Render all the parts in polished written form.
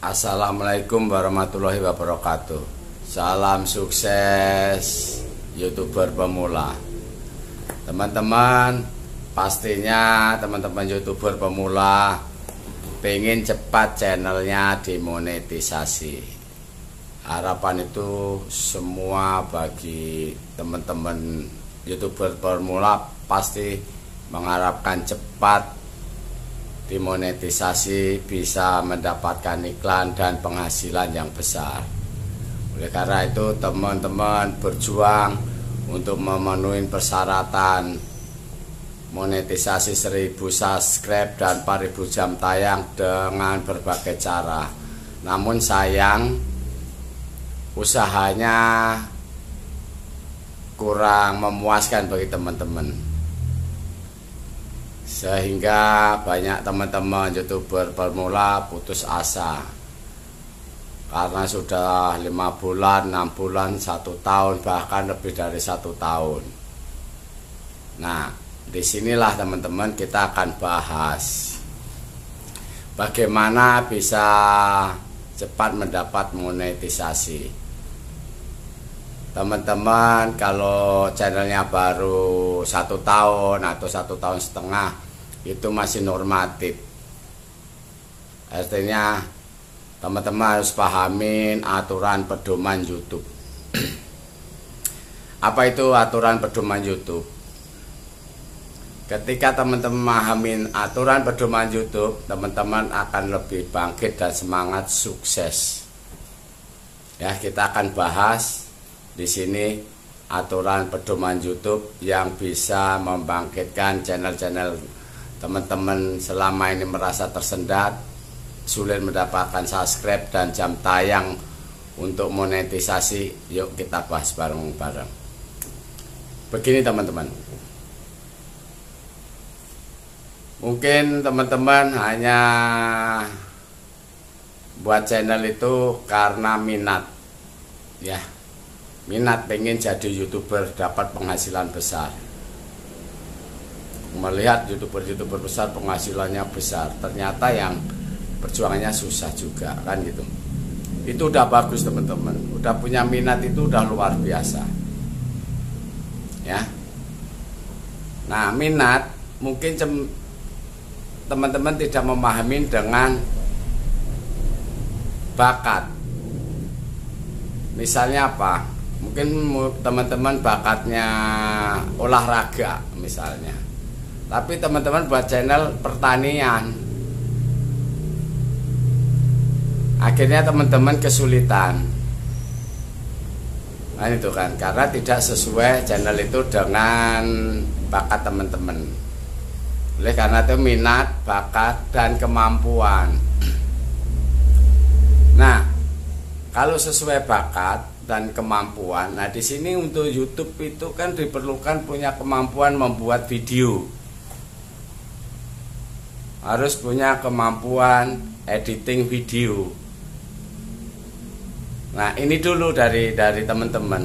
Assalamualaikum warahmatullahi wabarakatuh. Salam sukses YouTuber pemula. Teman-teman, pastinya teman-teman YouTuber pemula pengen cepat channelnya dimonetisasi. Harapan itu semua bagi teman-teman YouTuber pemula pasti mengharapkan cepat dimonetisasi, bisa mendapatkan iklan dan penghasilan yang besar. Oleh karena itu teman-teman berjuang untuk memenuhi persyaratan monetisasi 1000 subscribe dan 4000 jam tayang dengan berbagai cara. Namun sayang usahanya kurang memuaskan bagi teman-teman, sehingga banyak teman-teman YouTuber pemula putus asa karena sudah 5 bulan, 6 bulan, 1 tahun, bahkan lebih dari 1 tahun. Nah, disinilah teman-teman kita akan bahas bagaimana bisa cepat mendapat monetisasi. Teman-teman kalau channelnya baru 1 tahun atau 1 tahun setengah, itu masih normatif. Artinya teman-teman harus pahamin aturan pedoman YouTube. Apa itu aturan pedoman YouTube? Ketika teman-teman memahamin aturan pedoman YouTube, teman-teman akan lebih bangkit dan semangat sukses. Ya, kita akan bahas di sini aturan pedoman YouTube yang bisa membangkitkan channel-channel teman-teman selama ini merasa tersendat, sulit mendapatkan subscribe dan jam tayang untuk monetisasi. Yuk kita bahas bareng-bareng. Begini teman-teman, mungkin teman-teman hanya buat channel itu karena minat, ya, minat pengen jadi YouTuber dapat penghasilan besar. Melihat YouTuber besar penghasilannya besar, ternyata yang perjuangannya susah juga, kan gitu. Itu udah bagus teman-teman, udah punya minat itu udah luar biasa, ya. Nah, minat mungkin teman-teman tidak memahami dengan bakat. Misalnya apa? Mungkin teman-teman bakatnya olahraga misalnya, tapi teman-teman buat channel pertanian, akhirnya teman-teman kesulitan. Nah itu kan karena tidak sesuai channel itu dengan bakat teman-teman. Oleh karena itu minat, bakat, dan kemampuan. Nah, kalau sesuai bakat dan kemampuan, nah di sini untuk YouTube itu kan diperlukan punya kemampuan membuat video. Harus punya kemampuan editing video. Nah, ini dulu dari teman-teman.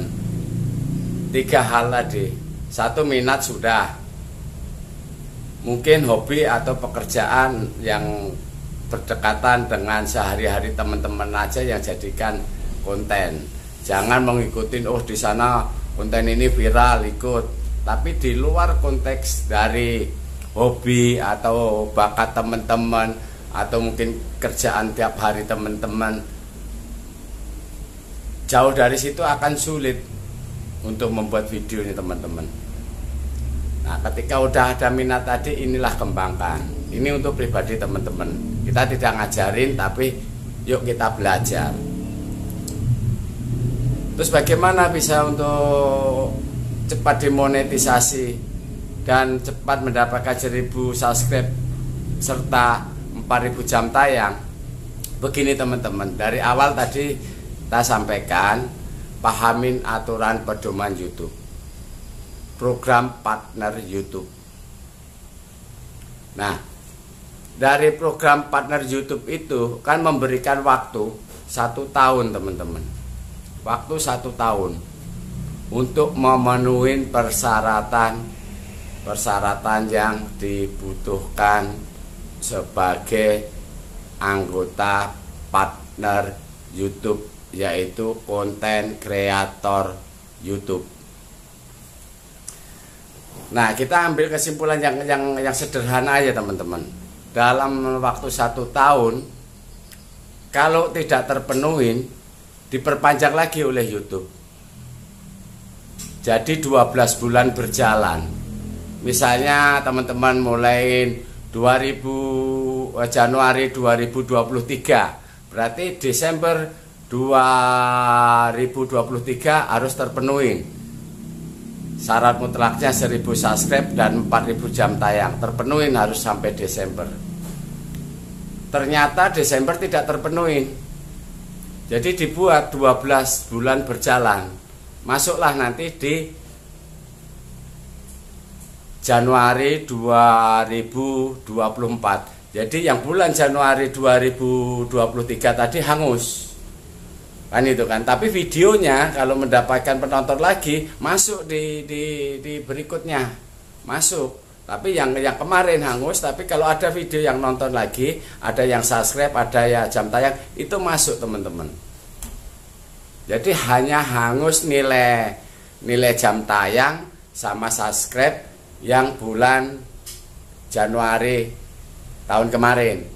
3 hal tadi. 1, minat sudah. Mungkin hobi atau pekerjaan yang berdekatan dengan sehari-hari teman-teman aja yang jadikan konten. Jangan mengikuti di sana konten ini viral ikut, tapi di luar konteks dari hobi atau bakat teman-teman atau mungkin kerjaan tiap hari teman-teman, jauh dari situ akan sulit untuk membuat video ini teman-teman. Nah, ketika udah ada minat tadi, inilah kembangkan. Ini untuk pribadi teman-teman. Kita tidak ngajarin, tapi yuk kita belajar. Terus bagaimana bisa untuk cepat dimonetisasi dan cepat mendapatkan 1000 subscribe serta 4000 jam tayang? Begini teman-teman, dari awal tadi kita sampaikan, pahamin aturan pedoman YouTube, program partner YouTube. Nah, dari program partner YouTube itu kan memberikan waktu 1 tahun teman-teman. Waktu 1 tahun untuk memenuhi persyaratan yang dibutuhkan sebagai anggota partner YouTube, yaitu konten kreator YouTube. Nah, kita ambil kesimpulan yang sederhana aja teman-teman. Dalam waktu 1 tahun, kalau tidak terpenuhi, diperpanjang lagi oleh YouTube. Jadi 12 bulan berjalan. Misalnya teman-teman mulai Januari 2023, berarti Desember 2023 harus terpenuhi. Syarat mutlaknya 1000 subscribe dan 4000 jam tayang, terpenuhi harus sampai Desember. Ternyata Desember tidak terpenuhi. Jadi dibuat 12 bulan berjalan. Masuklah nanti di Januari 2024. Jadi yang bulan Januari 2023 tadi hangus. Kan itu kan. Tapi videonya kalau mendapatkan penonton lagi masuk di berikutnya. Masuk. Tapi yang kemarin hangus, tapi kalau ada video yang nonton lagi, ada yang subscribe, ada ya jam tayang, itu masuk teman-teman. Jadi hanya hangus nilai jam tayang sama subscribe yang bulan Januari tahun kemarin.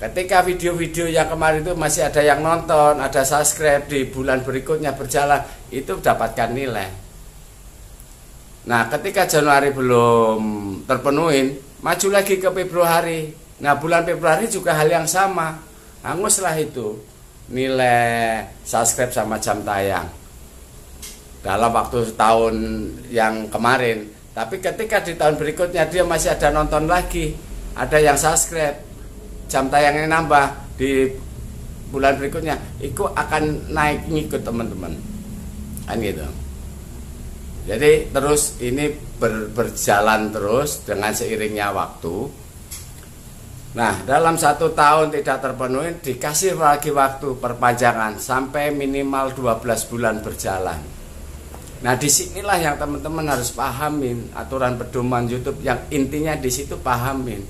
Ketika video-video yang kemarin itu masih ada yang nonton, ada subscribe, di bulan berikutnya berjalan, itu dapatkan nilai. Nah, ketika Januari belum terpenuhi, maju lagi ke Februari. Nah, bulan Februari juga hal yang sama. Hanguslah itu nilai subscribe sama jam tayang dalam waktu tahun yang kemarin. Tapi ketika di tahun berikutnya dia masih ada nonton lagi, ada yang subscribe, jam tayangnya nambah, di bulan berikutnya itu akan naik ngikut teman-teman. Kan gitu. Jadi terus ini berjalan terus dengan seiringnya waktu. Nah, dalam 1 tahun tidak terpenuhi, dikasih lagi waktu perpanjangan sampai minimal 12 bulan berjalan. Nah, disinilah yang teman-teman harus pahamin aturan pedoman YouTube, yang intinya di situ pahamin.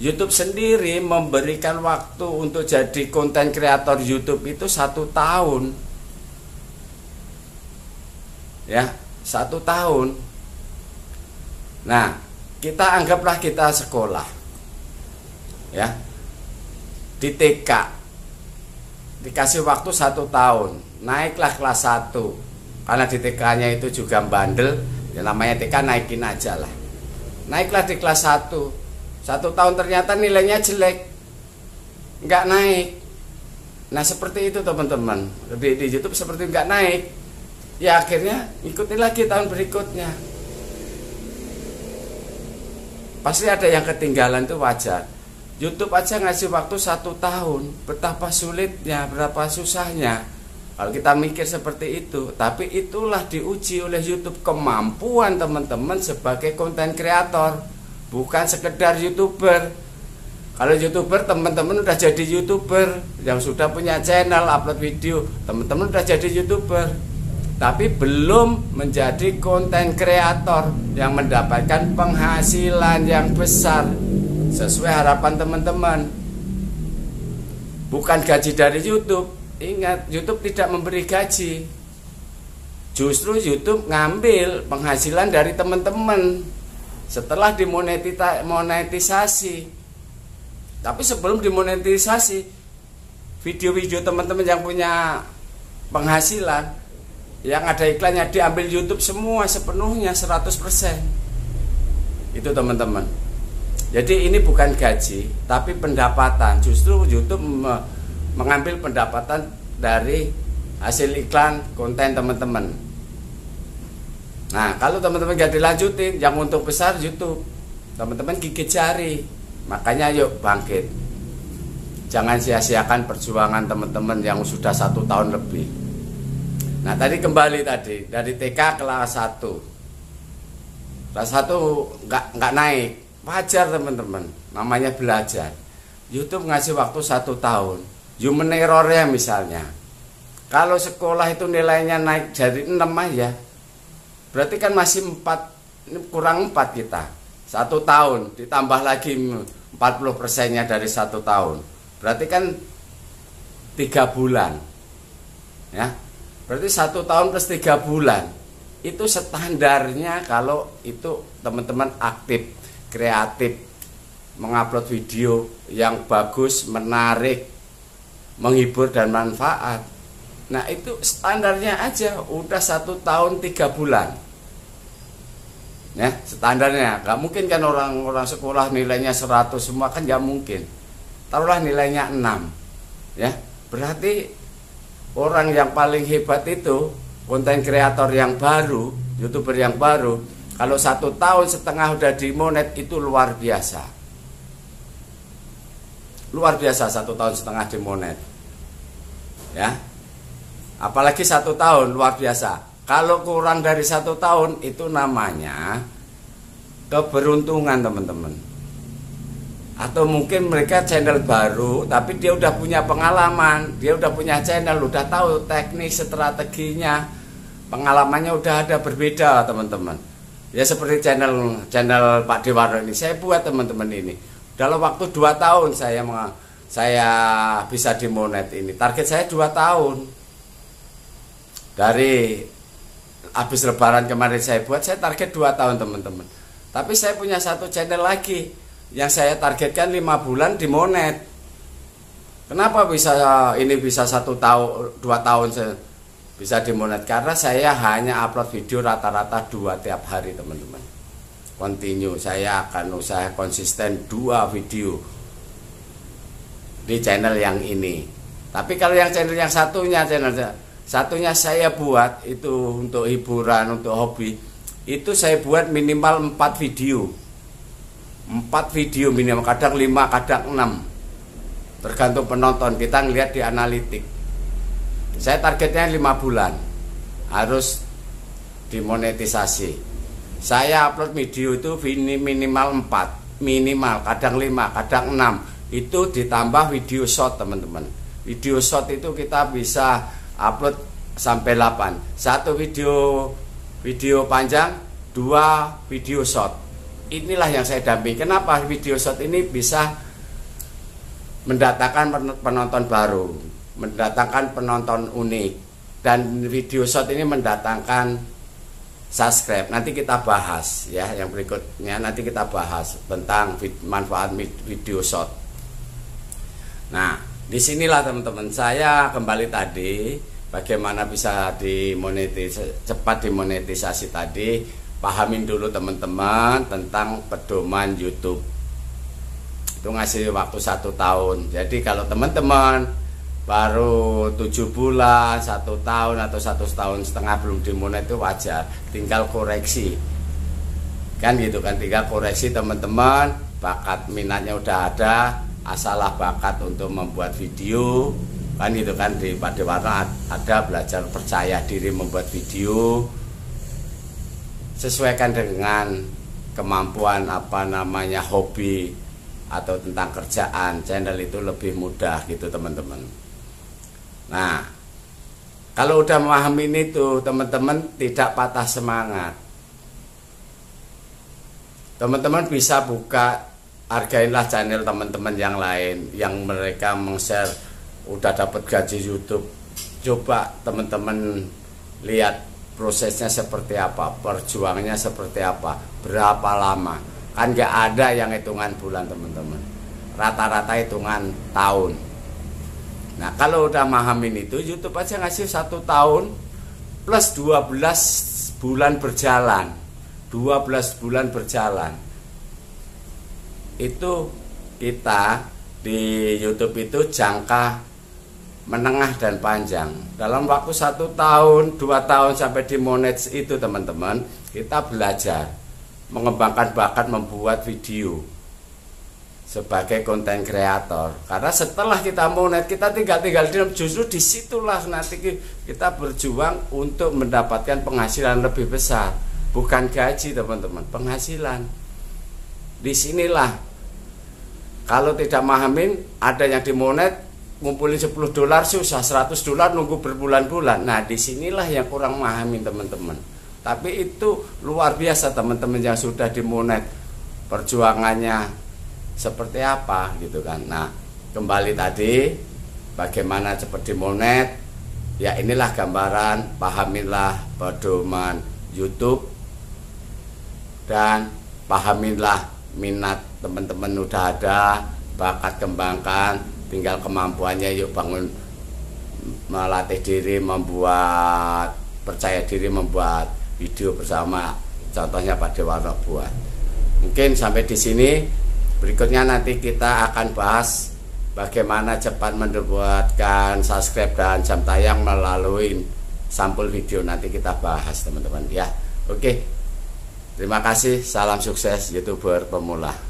YouTube sendiri memberikan waktu untuk jadi konten kreator YouTube itu 1 tahun. Ya, 1 tahun. Nah, kita anggaplah kita sekolah, ya, di TK dikasih waktu 1 tahun, naiklah kelas 1, karena di TK-nya itu juga bandel, ya namanya TK, naikin aja lah. Naiklah di kelas 1 tahun, ternyata nilainya jelek, nggak naik. Nah, seperti itu teman-teman, di YouTube seperti nggak naik. Ya akhirnya ikuti lagi tahun berikutnya. Pasti ada yang ketinggalan, itu wajar. YouTube aja ngasih waktu 1 tahun, betapa sulitnya, berapa susahnya kalau kita mikir seperti itu. Tapi itulah diuji oleh YouTube, kemampuan teman-teman sebagai konten kreator, bukan sekedar YouTuber. Kalau YouTuber, teman-teman udah jadi YouTuber, yang sudah punya channel, upload video, teman-teman udah jadi YouTuber. Tapi belum menjadi konten kreator yang mendapatkan penghasilan yang besar sesuai harapan teman-teman. Bukan gaji dari YouTube. Ingat, YouTube tidak memberi gaji. Justru YouTube ngambil penghasilan dari teman-teman setelah dimonetisasi. Tapi sebelum dimonetisasi, video-video teman-teman yang punya penghasilan, yang ada iklannya, diambil YouTube semua sepenuhnya 100%. Itu teman-teman. Jadi ini bukan gaji, tapi pendapatan. Justru YouTube mengambil pendapatan dari hasil iklan konten teman-teman. Nah, kalau teman-teman gak dilanjutin, yang untung besar YouTube, teman-teman gigit jari. Makanya yuk bangkit. Jangan sia-siakan perjuangan teman-teman yang sudah 1 tahun lebih. Nah, tadi kembali tadi dari TK kelas 1. Kelas 1 nggak naik. Wajar teman-teman, namanya belajar. YouTube ngasih waktu 1 tahun. Human error-nya misalnya, kalau sekolah itu nilainya naik jadi 6 aja, berarti kan masih 4, kurang 4 kita. 1 tahun ditambah lagi 40%-nya dari 1 tahun, berarti kan 3 bulan. Ya. Berarti 1 tahun plus 3 bulan. Itu standarnya kalau itu teman-teman aktif, kreatif, mengupload video yang bagus, menarik, menghibur dan manfaat. Nah, itu standarnya aja udah 1 tahun 3 bulan. Ya, standarnya. Gak mungkin kan orang sekolah nilainya 100 semua, kan gak mungkin. Taruhlah nilainya 6. Ya, berarti orang yang paling hebat itu konten kreator yang baru, YouTuber yang baru, kalau 1,5 tahun udah dimonet, itu luar biasa. Luar biasa 1,5 tahun dimonet. Ya. Apalagi 1 tahun, luar biasa. Kalau kurang dari 1 tahun, itu namanya keberuntungan, teman-teman. Atau mungkin mereka channel baru, tapi dia udah punya pengalaman, dia udah punya channel, udah tahu teknik, strateginya, pengalamannya udah ada berbeda, teman-teman. Ya seperti channel Pak Dewarno ini, saya buat, teman-teman, ini dalam waktu 2 tahun saya bisa dimonet ini. Target saya 2 tahun. Dari habis lebaran kemarin saya buat, saya target 2 tahun, teman-teman. Tapi saya punya satu channel lagi yang saya targetkan 5 bulan dimonet. Kenapa bisa 1 tahun 2 tahun bisa dimonet? Karena saya hanya upload video rata-rata 2 tiap hari, teman-teman. Continue, saya akan usaha konsisten 2 video di channel yang ini. Tapi kalau yang channel yang satunya saya buat itu untuk hiburan, untuk hobi, itu saya buat minimal 4 video. 4 video minimal, kadang 5, kadang 6. Tergantung penonton, kita ngelihat di analitik. Saya targetnya 5 bulan harus dimonetisasi. Saya upload video itu minimal 4, minimal, kadang 5, kadang 6. Itu ditambah video short, teman-teman. Video short itu kita bisa upload sampai 8. 1 video panjang, 2 video short. Inilah yang saya dampingi. Kenapa video short ini bisa mendatangkan penonton baru, mendatangkan penonton unik, dan video short ini mendatangkan subscribe. Nanti kita bahas ya, yang berikutnya nanti kita bahas tentang manfaat video short. Nah, disinilah teman-teman saya kembali tadi bagaimana bisa cepat dimonetisasi tadi. Pahamin dulu teman-teman tentang pedoman YouTube. Itu ngasih waktu 1 tahun. Jadi kalau teman-teman baru 7 bulan, 1 tahun atau 1,5 tahun belum dimonet, itu wajar, tinggal koreksi kan gitu kan, tinggal koreksi teman-teman. Bakat minatnya udah ada, asalah bakat untuk membuat video kan gitu kan. Di Pak Dewarno ada belajar percaya diri membuat video, sesuaikan dengan kemampuan hobi atau tentang kerjaan. Channel itu lebih mudah gitu, teman-teman. Nah, kalau udah memahami itu, teman-teman tidak patah semangat. Teman-teman bisa buka, hargailah channel teman-teman yang lain yang mereka meng-share udah dapat gaji YouTube. Coba teman-teman lihat prosesnya seperti apa, perjuangannya seperti apa, berapa lama. Kan gak ada yang hitungan bulan, teman-teman. Rata-rata hitungan tahun. Nah, kalau udah mahamin itu, YouTube aja ngasih 1 tahun plus 12 bulan berjalan. 12 bulan berjalan. Itu kita di YouTube itu jangka menengah dan panjang. Dalam waktu 1 tahun, 2 tahun sampai dimonet itu, teman-teman, kita belajar mengembangkan bakat membuat video sebagai konten kreator. Karena setelah kita monet, kita tinggal diam. Justru disitulah nanti kita berjuang untuk mendapatkan penghasilan lebih besar. Bukan gaji, teman-teman, penghasilan. Disinilah kalau tidak mahamin, ada yang dimonet, ngumpulin $10 susah, $100 nunggu berbulan-bulan. Nah, disinilah yang kurang mahamin, teman-teman. Tapi itu luar biasa, teman-teman yang sudah dimonet, perjuangannya seperti apa gitu kan. Nah, kembali tadi bagaimana seperti monet. Ya, inilah gambaran, pahamilah pedoman YouTube dan pahamilah minat teman-teman udah ada, bakat kembangkan, tinggal kemampuannya yuk bangun, melatih diri, membuat percaya diri, membuat video bersama, contohnya Pak Dewarno buat. Mungkin sampai di sini. Berikutnya nanti kita akan bahas bagaimana cepat mendapatkan subscribe dan jam tayang melalui sampul video. Nanti kita bahas teman-teman ya. Oke, terima kasih, salam sukses YouTuber pemula.